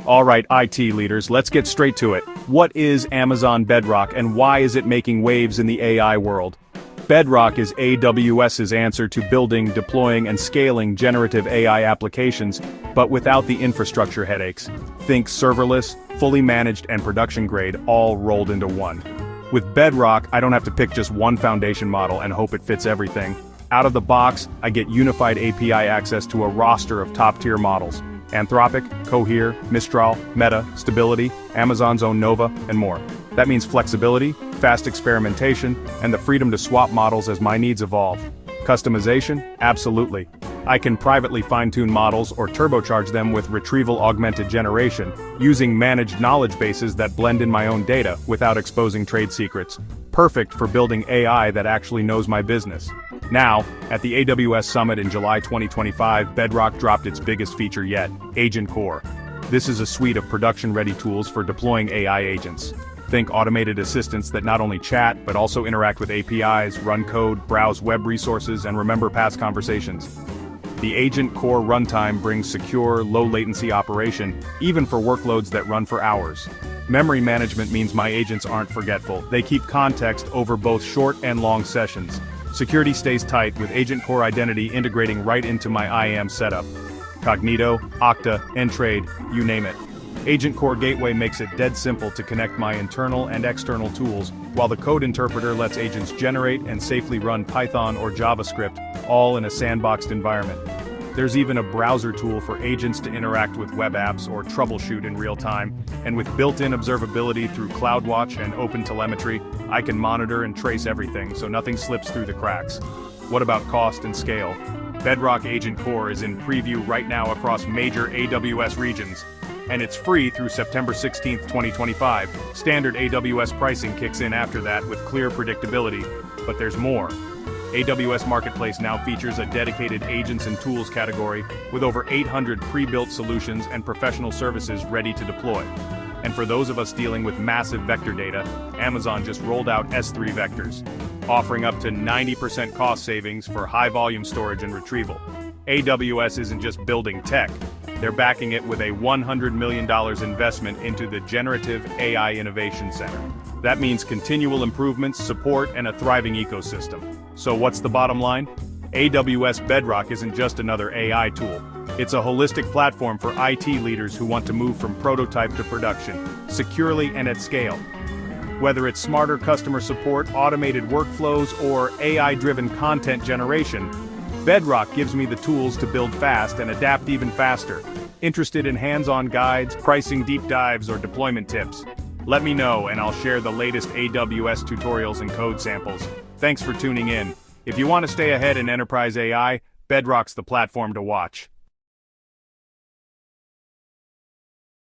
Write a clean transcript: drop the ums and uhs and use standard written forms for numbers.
All right, IT leaders, let's get straight to it. What is Amazon Bedrock and why is it making waves in the AI world? Bedrock is AWS's answer to building, deploying, and scaling generative AI applications, but without the infrastructure headaches. Think serverless, fully managed, and production grade, all rolled into one. With Bedrock, I don't have to pick just one foundation model and hope it fits everything. Out of the box, I get unified API access to a roster of top-tier models. Anthropic, Cohere, Mistral, Meta, Stability, Amazon's own Nova, and more. That means flexibility, fast experimentation, and the freedom to swap models as my needs evolve. Customization? Absolutely. I can privately fine-tune models or turbocharge them with retrieval-augmented generation, using managed knowledge bases that blend in my own data without exposing trade secrets. Perfect for building AI that actually knows my business. Now, at the AWS Summit in July 2025, Bedrock dropped its biggest feature yet, AgentCore. This is a suite of production-ready tools for deploying AI agents. Think automated assistants that not only chat, but also interact with APIs, run code, browse web resources, and remember past conversations. The AgentCore runtime brings secure, low-latency operation, even for workloads that run for hours. Memory management means my agents aren't forgetful. They keep context over both short and long sessions. Security stays tight with AgentCore Identity integrating right into my IAM setup. Cognito, Okta, Entrade, you name it. AgentCore Gateway makes it dead simple to connect my internal and external tools, while the code interpreter lets agents generate and safely run Python or JavaScript, all in a sandboxed environment. There's even a browser tool for agents to interact with web apps or troubleshoot in real time, and with built-in observability through CloudWatch and OpenTelemetry, I can monitor and trace everything so nothing slips through the cracks. What about cost and scale? Bedrock AgentCore is in preview right now across major AWS regions, and it's free through September 16, 2025. Standard AWS pricing kicks in after that with clear predictability, but there's more. AWS Marketplace now features a dedicated agents and tools category with over 800 pre-built solutions and professional services ready to deploy. And for those of us dealing with massive vector data, Amazon just rolled out S3 vectors, offering up to 90% cost savings for high-volume storage and retrieval. AWS isn't just building tech, they're backing it with a $100 million investment into the Generative AI Innovation Center. That means continual improvements, support, and a thriving ecosystem. So what's the bottom line? AWS Bedrock isn't just another AI tool. It's a holistic platform for IT leaders who want to move from prototype to production, securely and at scale. Whether it's smarter customer support, automated workflows, or AI-driven content generation, Bedrock gives me the tools to build fast and adapt even faster. Interested in hands-on guides, pricing deep dives, or deployment tips? Let me know and I'll share the latest AWS tutorials and code samples. Thanks for tuning in. If you want to stay ahead in enterprise AI, Bedrock's the platform to watch.